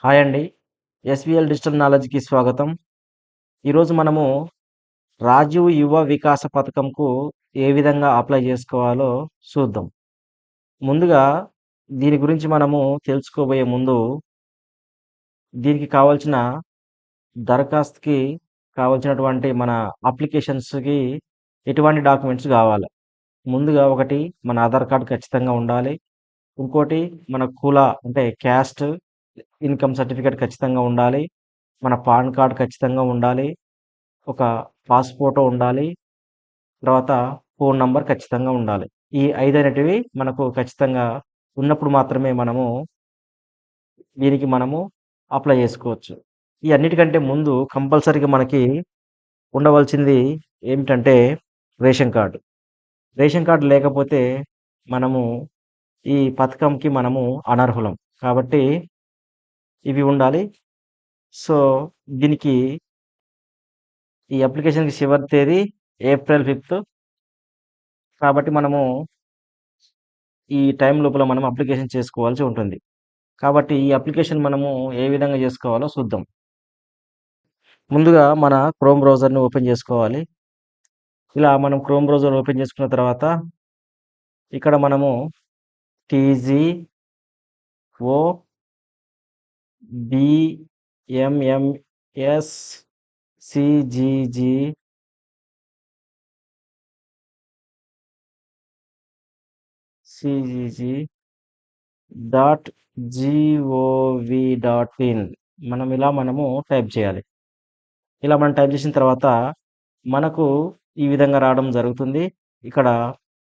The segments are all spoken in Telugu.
హాయ్ అండి. ఎస్‌విఎల్ డిజిటల్ నాలెడ్జ్‌కి స్వాగతం. ఈరోజు మనము రాజీవ్ యువ వికాస పథకంకు ఏ విధంగా అప్లై జేసుకోవాలో చూద్దాం. ముందుగా దీని గురించి మనము తెలుసుకోబోయే ముందు, దీనికి కావాల్సిన దరఖాస్తుకి కావాల్సినటువంటి మన అప్లికేషన్స్‌కి ఎటువంటి డాక్యుమెంట్స్ గావాలి. ముందుగా ఒకటి మన ఆధార్ కార్డ్ ఖచ్చితంగా ఉండాలి. ఇంకోటి మన కుల అంటే క్యాస్ట్ ఇన్‌కమ్ సర్టిఫికేట్ ఖచ్చితంగా ఉండాలి. మన పాన్ కార్డ్ ఖచ్చితంగా ఉండాలి. ఒక పాస్ ఫోటో ఉండాలి. తర్వాత ఫోను నంబర్ ఖచ్చితంగా ఉండాలి. ఈ 5 అనేటివి మనకు ఖచ్చితంగా ఉన్నప్పుడు మాత్రమే దీనికి మనము అప్లై జేసుకోవచ్చు. ఈ అన్నిటికంటే ముందు కంపల్సరీగా మనకి ఉండవలసింది ఏమిటంటే రేషన్ కార్డ్. రేషన్ కార్డ్ లేకపోతే మనము ఈ పథకంకి మనము అనర్హులం. కాబట్టి ఇవి ఉండాలి. సో, దీనికి ఈ అప్లికేషన్‌కి చివరి తేదీ ఏప్రిల్ 5. కాబట్టి మనము ఈ టైం లోపల మనం అప్లికేషన్ చేసుకోవాల్సి ఉంటుంది. కాబట్టి ఈ అప్లికేషన్ మనము ఏ విధంగా జేసుకోవాలో చూద్దాం. ముందుగా మన క్రోమ్ బ్రౌజర్‌ని ఓపెన్ జేసుకోవాలి. ఇలా మనం క్రోమ్ బ్రౌజర్ ఓపెన్ చేసుకున్న తర్వాత ఇక్కడ మనము టీజీఓబీఎంఎంఎస్‌సీజీజీ డాట్ జీఓవీ.ఇన్ మనము టైప్ చేయాలి. ఇలా మనం టైప్ చేసిన తర్వాత మనకు ఈ విధంగా రావడం జరుగుతుంది. ఇక్కడ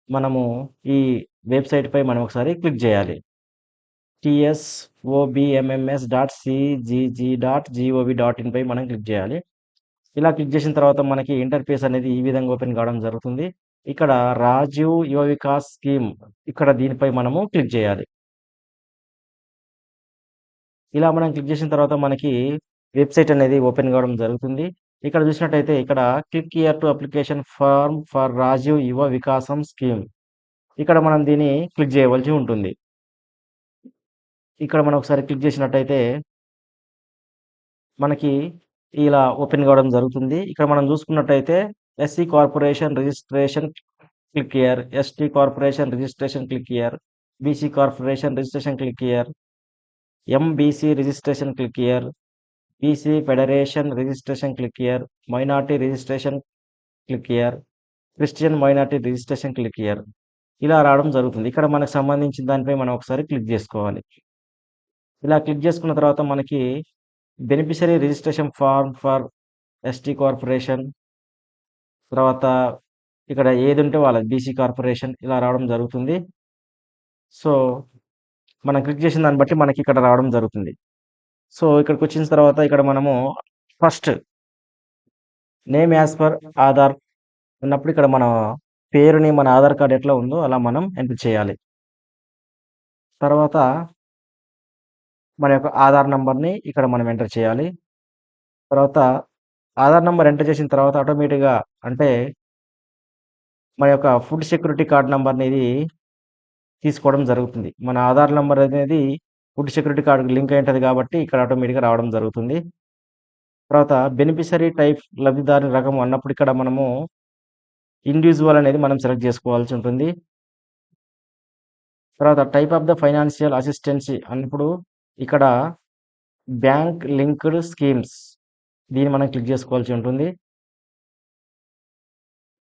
మనము ఈ వెబ్‌సైట్‌పై మనం ఒకసారి క్లిక్ చేయాలి. tsobmms.cgg.gov.in పై మనం క్లిక్ చేయాలి. ఇలా క్లిక్ చేసిన తర్వాత మనకి ఇంటర్ఫేస్ అనేది ఈ విధంగా ఓపెన్ కావడం జరుగుతుంది. ఇక్కడ రాజీవ్ యువ వికాస్ స్కీమ్ ఇక్కడ దీనిపై మనము క్లిక్ చేయాలి. ఇలా మనం క్లిక్ చేసిన తర్వాత మనకి వెబ్‌సైట్ అనేది ఓపెన్ కావడం జరుగుతుంది. ఇక్కడ చూసినట్టయితే ఇక్కడ click here to application form for Rajiv Yuva Vikasam scheme. ఇక్కడ మనం దీన్ని క్లిక్ చేయవలసి ఉంటుంది. ఇక్కడ మనం ఒకసారి క్లిక్ చేసినట్టయితే మనకి ఇలా ఓపెన్ కావడం జరుగుతుంది. ఇక్కడ మనం చూసుకున్నట్టయితే SC corporation registration click here, ST corporation registration click here, BC corporation registration click here, MBC registration click here, BC federation registration click here, minority registration click here, Christian minority registration click here. ఇలా రావడం జరుగుతుంది. ఇక్కడ మనకు సంబంధించిన దానిపై మనం ఒకసారి క్లిక్ చేసుకోవాలి. ఇలా క్లిక్ చేసుకున్న తర్వాత మనకి beneficiary registration form for ST corporation, తర్వాత ఇక్కడ ఏదుంటే వాళ్ళది బీసీ కార్పొరేషన్ ఇలా రావడం జరుగుతుంది. సో, మనం క్లిక్ చేసిన దాన్ని బట్టి మనకి ఇక్కడ రావడం జరుగుతుంది. సో, ఇక్కడికొచ్చిన తర్వాత ఇక్కడ మనము first name as per Aadhaar ఉన్నప్పుడు ఇక్కడ మన పేరుని మన ఆధార్ కార్డ్ ఎట్లా ఉందో అలా మనం ఎంటర్ చేయాలి. తర్వాత మన యొక్క ఆధార్ నంబర్‌ని ఇక్కడ మనం ఎంటర్ చేయాలి. తర్వాత ఆధార్ నంబర్ ఎంటర్ చేసిన తర్వాత ఆటోమేటిక్‌గా అంటే మన యొక్క ఫుడ్ సెక్యూరిటీ కార్డ్ నంబర్‌ని ఇది తీసుకోవడం జరుగుతుంది. మన ఆధార్ నంబర్ అనేది ఫుడ్ సెక్యూరిటీ కార్డ్‌కి లింక్ అయి ఉంటది కాబట్టి ఇక్కడ ఆటోమేటిక్‌గా రావడం జరుగుతుంది. తర్వాత బెనిఫిషరీ టైప్ లబ్ధిదారుని రకం అన్నప్పుడు ఇక్కడ మనము ఇండివిడ్యువల్ అనేది మనం సెలెక్ట్ చేసుకోవాల్సి ఉంటుంది. తర్వాత type of the financial assistance అన్నప్పుడు ఇక్కడ బ్యాంక్ లింక్డ్ స్కీమ్స్ దీన్ని మనం క్లిక్ చేసుకోవాల్సి ఉంటుంది.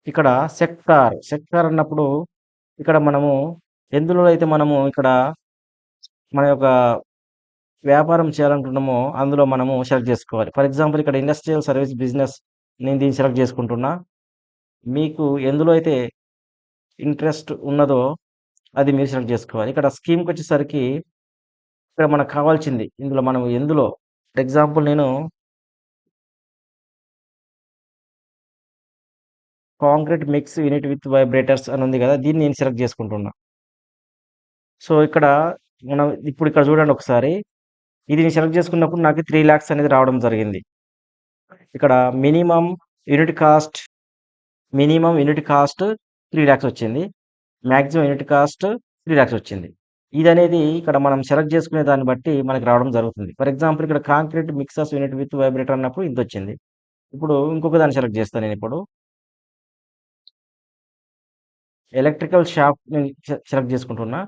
ఇక్కడ సెక్టార్ అన్నప్పుడు ఇక్కడ మనము ఎందులో అయితే మనము ఇక్కడ మన యొక్క వ్యాపారం చేయాలనుకుంటున్నామో అందులో మనము సెలెక్ట్ చేసుకోవాలి. ఫర్ ఎగ్జాంపుల్ ఇక్కడ ఇండస్ట్రియల్ సర్వీస్ బిజినెస్ నేను దీన్ని సెలెక్ట్ చేసుకుంటున్నా. మీకు ఎందులో అయితే ఇంట్రెస్ట్ ఉన్నదో అది మీరు సెలెక్ట్ చేసుకోవాలి. ఇక్కడ స్కీమ్‌కొచ్చేసరికి ఇక్కడ మనకు కావాల్సింది ఇందులో మనం ఎందులో ఫర్ ఎగ్జాంపుల్ నేను concrete mix unit with vibrators అని ఉంది కదా! దీన్ని నేను సెలెక్ట్ చేసుకుంటున్నా. సో, ఇక్కడ మనం ఇప్పుడు ఇక్కడ చూడండి ఒకసారి. ఇది నేను సెలెక్ట్ చేసుకున్నప్పుడు నాకు 3,00,000 అనేది రావడం జరిగింది. ఇక్కడ minimum unit cost, minimum unit cost 3,00,000 వచ్చింది. మాక్సిమం యూనిట్ కాస్ట్ 3,00,000 వచ్చింది. ఇదనేది ఇక్కడ మనం సెలెక్ట్ చేసుకునే దాన్ని బట్టి మనకి రావడం జరుగుతుంది. ఫర్ ఎగ్జాంపుల్ ఇక్కడ concrete mixers unit with vibrator అన్నప్పుడు ఇంతొచ్చింది. ఇప్పుడు ఇంకొక దాన్ని సెలెక్ట్ చేస్తా నేనిప్పుడు. ఎలక్ట్రికల్ షాప్‌ని సెలెక్ట్ చేసుకుంటున్నా.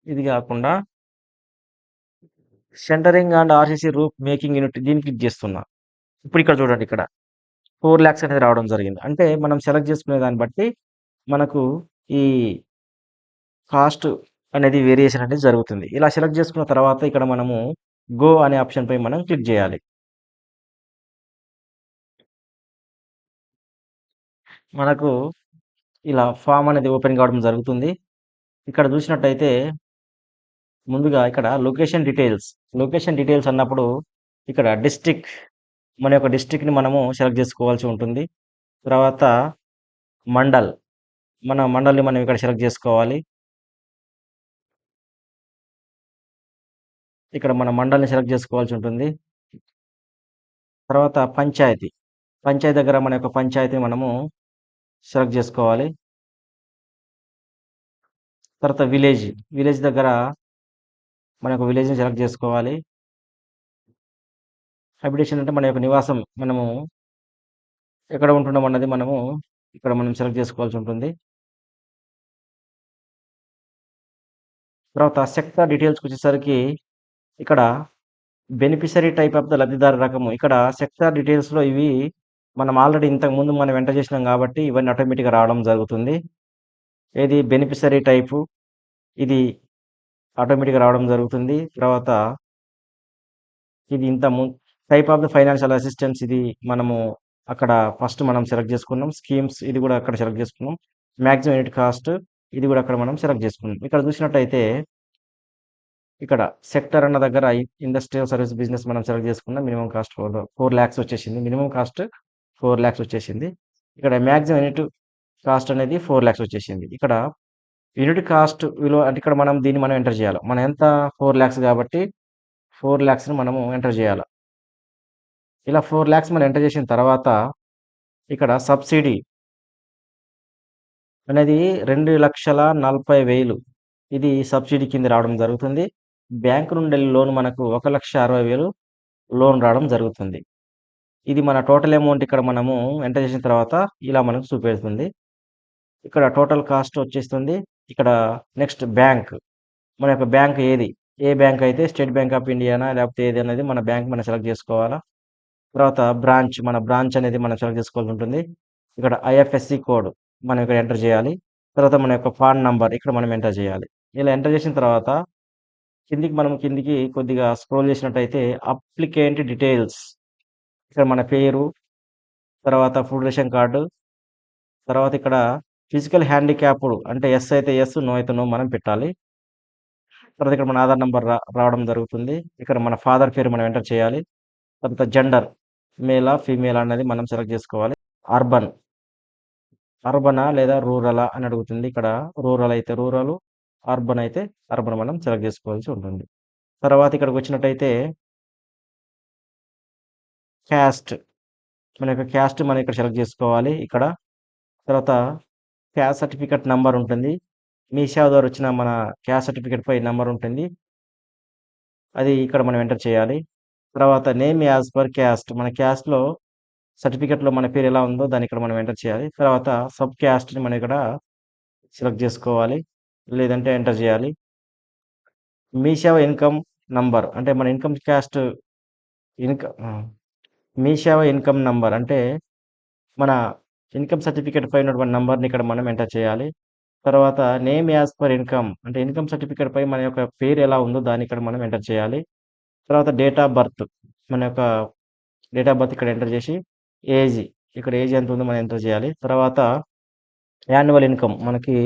ఇది గాకుండా centering and RCC roof making unit దీన్ని క్లిక్ చేస్తున్నా. ఇప్పుడు ఇక్కడ చూడండి ఇక్కడ 4,00,000 అనేది రావడం జరిగింది. అంటే మనం సెలెక్ట్ చేసుకునే దాన్ని బట్టి మనకు ఈ కాస్ట్ అనేది వేరియేషన్ అనేది జరుగుతుంది. ఇలా సెలెక్ట్ చేసుకున్న తర్వాత ఇక్కడ మనము గో అనే ఆప్షన్ పై మనం క్లిక్ చేయాలి. మనకు ఇలా ఫార్మ్ అనేది ఓపెన్ కావడం జరుగుతుంది. ఇక్కడ చూసినట్టయితే ముందుగా ఇక్కడ లొకేషన్ డీటెయిల్స్ అన్నప్పుడు ఇక్కడ డిస్ట్రిక్ట్ మన యొక్క డిస్ట్రిక్ట్‌ని మనము సెలెక్ట్ చేసుకోవాల్సి ఉంటుంది. తర్వాత మండల్ మన మండల్‌ని మనం ఇక్కడ సెలెక్ట్ చేసుకోవాలి. ఇక్కడ మన మండల్‌ని సెలెక్ట్ చేసుకోవాల్సి ఉంటుంది. తర్వాత పంచాయతీ దగ్గర మన యొక్క పంచాయతీని మనము సెలెక్ట్ చేసుకోవాలి. తర్వాత విలేజ్ దగ్గర మన యొక్క విలేజ్‌ని సెలెక్ట్ చేసుకోవాలి. హ్యాబిటేషన్ అంటే మన యొక్క నివాసం మనము ఎక్కడ ఉంటున్నాం అన్నది మనము ఇక్కడ మనం సెలెక్ట్ చేసుకోవాల్సి ఉంటుంది. తర్వాత సెక్టార్ డీటెయిల్స్‌కొచ్చేసరికి ఇక్కడ బెనిఫిషరీ టైప్ ఆఫ్ ద లబ్ధిదారు రకము. ఇక్కడ సెక్టార్ డీటెయిల్స్‌లో ఇవి మనం ఆల్రెడీ ఇంతకుముందు మనం ఎంటర్ చేసినాం కాబట్టి ఇవన్నీ ఆటోమేటిక్‌గా రావడం జరుగుతుంది. ఏది బెనిఫిషరీ టైపు ఇది ఆటోమేటిక్‌గా రావడం జరుగుతుంది. తర్వాత ఇది ఇంత ము type of the financial assistance ఇది మనము అక్కడ ఫస్ట్ మనం సెలెక్ట్ చేసుకున్నాం. స్కీమ్స్ ఇది కూడా అక్కడ సెలెక్ట్ చేసుకున్నాం. మాక్సిమం యూనిట్ కాస్ట్ ఇది కూడా అక్కడ మనం సెలెక్ట్ చేసుకున్నాం. ఇక్కడ చూసినట్టయితే ఇక్కడ సెక్టర్ అన్న దగ్గర ఇండస్ట్రియల్ సర్వీస్ బిజినెస్ మనం సెలెక్ట్ చేసుకున్నాం. మినిమం కాస్ట్ 4,00,000 వచ్చేసింది. మినిమం కాస్ట్ 4,00,000 వచ్చేసింది. ఇక్కడ మాక్సిమం యూనిట్ కాస్ట్ అనేది 4,00,000 వచ్చేసింది. ఇక్కడ యూనిట్ కాస్ట్ విలువ అంటే ఇక్కడ మనం దీన్ని మనం ఎంటర్ చేయాలి. మనం ఎంత 4,00,000 కాబట్టి 4,00,000ని మనము ఎంటర్ చేయాల. ఇలా 4,00,000 మనం ఎంటర్ చేసిన తర్వాత ఇక్కడ సబ్సిడీ అనేది 2,40,40,000 ఇది సబ్సిడీ కింద రావడం జరుగుతుంది. బ్యాంక్ నుండి లోన్ మనకు 1,60,000 లోన్ రావడం జరుగుతుంది. ఇది మన టోటల్ అమౌంట్ ఇక్కడ మనము ఎంటర్ చేసిన తర్వాత ఇలా మనకు చూపెడుతుంది. ఇక్కడ టోటల్ కాస్ట్ వచ్చేస్తుంది. ఇక్కడ నెక్స్ట్ బ్యాంక్ మన యొక్క బ్యాంక్ ఏది? ఏ బ్యాంక్ అయితే స్టేట్ బ్యాంక్ ఆఫ్ ఇండియానా లేకపోతే ఏది అనేది మన బ్యాంక్ మనం సెలెక్ట్ చేసుకోవాలా. తర్వాత మన బ్రాంచ్ అనేది మనం సెలెక్ట్ చేసుకోవాల్సి ఉంటుంది. ఇక్కడ ఐఎఫ్ఎస్‌సి కోడ్ మనం ఇక్కడ ఎంటర్ చేయాలి. తర్వాత మన యొక్క పాన్ నంబర్ ఇక్కడ మనం ఎంటర్ చేయాలి. ఇలా ఎంటర్ చేసిన తర్వాత కిందికి కొద్దిగా స్క్రోల్ చేసినట్టయితే అప్లికెంట్ డీటెయిల్స్ ఇక్కడ మన పేరు, తర్వాత ఫుడ్ రేషన్ కార్డు, తర్వాత ఇక్కడ ఫిజికల్ హ్యాండిక్యాప్డ్ అంటే యెస్ అయితే యెస్, నో అయితే నో మనం పెట్టాలి. తర్వాత ఇక్కడ మన ఆధార్ నంబర్ రావడం జరుగుతుంది. ఇక్కడ మన ఫాదర్ పేరు మనం ఎంటర్ చేయాలి. తర్వాత జెండర్ మేలా, ఫీమేలా అనేది మనం సెలెక్ట్ చేసుకోవాలి. అర్బన్, అర్బనా లేదా రూరలా అని అడుగుతుంది. ఇక్కడ రూరల్ అయితే రూరల్, అర్బన్ అయితే అర్బన్ మనం సెలెక్ట్ చేసుకోవాల్సి ఉంటుంది. తర్వాత ఇక్కడికొచ్చినట్టయితే క్యాస్ట్ మన యొక్క క్యాస్ట్ మనం ఇక్కడ సెలెక్ట్ చేసుకోవాలి ఇక్కడ. తర్వాత క్యాస్ట్ సర్టిఫికేట్ నంబర్ ఉంటుంది. మీ సేవ ద్వారా వచ్చిన మన క్యాస్ట్ సర్టిఫికేట్ పై నంబర్ ఉంటుంది. అది ఇక్కడ మనం ఎంటర్ చేయాలి. తర్వాత నేమ్ యాజ్ పర్ క్యాస్ట్ మన క్యాస్ట్‌లో సర్టిఫికేట్‌లో మన పేరు ఎలా ఉందో దాన్ని ఇక్కడ మనం ఎంటర్ చేయాలి. తర్వాత సబ్ క్యాస్ట్‌ని మనం ఇక్కడ సెలెక్ట్ చేసుకోవాలి. లేదంటే ఎంటర్ చేయాలి. మీ సేవ ఇన్‌కమ్ నంబర్ అంటే మన ఇన్‌కమ్ క్యాస్ట్ ఇన్‌క ఆ! మీ సేవ ఇన్‌కమ్ నంబర్ అంటే మన ఇన్‌కమ్ సర్టిఫికేట్ పై ఉన్నటువంటి నంబర్‌ని ఇక్కడ మనం ఎంటర్ చేయాలి. తర్వాత నేమ్ యాజ్ పర్ ఇన్‌కమ్ అంటే ఇన్‌కమ్ సర్టిఫికేట్ పై మన యొక్క పేరు ఎలా ఉందో దాన్ని ఇక్కడ మనం ఎంటర్ చేయాలి. తర్వాత డేట్ ఆఫ్ బర్త్ మన యొక్క డేట్ ఆఫ్ బర్త్ ఇక్కడ ఎంటర్ చేసి, ఏజ్ ఇక్కడ ఏజ్ ఎంత ఉందో మనం ఎంటర్ చేయాలి. తర్వాత యాన్యువల్ ఇన్‌కమ్ మనకి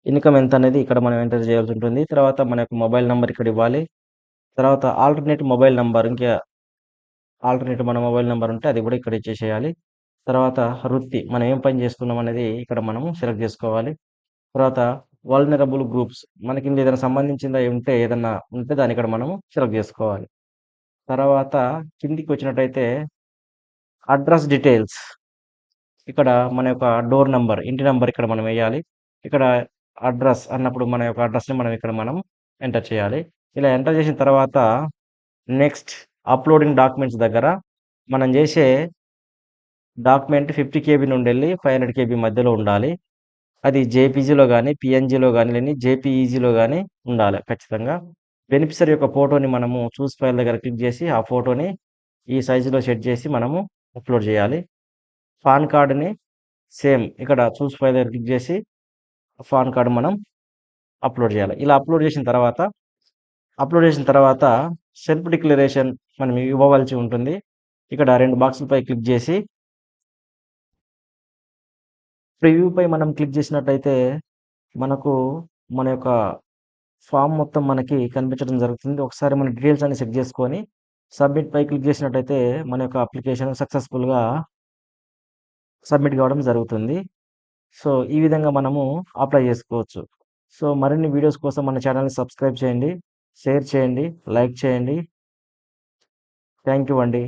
ఇన్‌కమ్ ఎంత అనేది ఇక్కడ మనం ఎంటర్ చేయాల్సి ఉంటుంది. తర్వాత మన యొక్క మొబైల్ నంబర్ ఇక్కడ ఇవ్వాలి. తర్వాత ఆల్టర్‌నేట్ మన మొబైల్ నంబర్ ఉంటే అది కూడా ఇక్కడ ఇచ్చేసేయాలి. తర్వాత వృత్తి మనం ఏం పని చేస్తున్నాం అనేది ఇక్కడ మనము సెలెక్ట్ చేసుకోవాలి. తర్వాత వల్నరబుల్ గ్రూప్స్ మనకి ఇందులో ఏదైనా సంబంధించింది ఏదన్నా ఉంటే దాన్ని ఇక్కడ మనము సెలెక్ట్ చేసుకోవాలి. తర్వాత కిందికి వచ్చినట్టయితే అడ్రెస్ డీటెయిల్స్ ఇక్కడ మన యొక్క డోర్ నంబర్, ఇంటి నంబర్ ఇక్కడ మనం వేయాలి. ఇక్కడ అడ్రస్ అన్నప్పుడు మన యొక్క అడ్రస్‌ని మనం ఇక్కడ ఎంటర్ చేయాలి. ఇలా ఎంటర్ చేసిన తర్వాత నెక్స్ట్ అప్‌లోడింగ్ డాక్యుమెంట్స్ దగ్గర మనం చేసే డాక్యుమెంట్ 50 కేబీ నుండెళ్ళి 500 కేబీ మధ్యలో ఉండాలి. అది జేపీజీలో గాని, పీఎన్‌జీలో గాని లేని జేపీఈజీలో గాని ఉండాలి ఖచ్చితంగా. బెనిఫిషరీ యొక్క ఫోటోని మనము చూస్ ఫైల్ దగ్గర క్లిక్ చేసి, ఆ ఫోటోని ఈ సైజులో సెట్ చేసి మనము అప్‌లోడ్ చేయాలి. పాన్ కార్డ్‌ని సేమ్ ఇక్కడ చూస్ ఫైల్ దగ్గర క్లిక్ చేసి, పాన్ కార్డ్ మనం అప్‌లోడ్ చేయాలి. ఇలా అప్‌లోడ్ చేసిన తర్వాత సెల్ఫ్ డిక్లరేషన్ మనం ఇవ్వవలసి ఉంటుంది. ఇక్కడ 2 బాక్సులపై క్లిక్ చేసి, ప్రివ్యూపై మనం క్లిక్ చేసినట్టయితే మనకు మన యొక్క ఫార్మ్ మొత్తం మనకి కనిపించడం జరుగుతుంది. ఒకసారి మన డీటెయిల్స్ అన్ని చెక్ చేసుకొని సబ్మిట్ పై క్లిక్ చేసినట్టయితే మన యొక్క అప్లికేషన్ సక్సెస్‌ఫుల్‌గా సబ్మిట్ కావడం జరుగుతుంది. సో, ఈ విధంగా మనము అప్లై చేసుకోవచ్చు. సో, మరిన్ని వీడియోస్ కోసం మన ఛానెల్‌ని సబ్స్క్రైబ్ చేయండి, షేర్ చేయండి, లైక్ చేయండి. థాంక్ యూ అండి.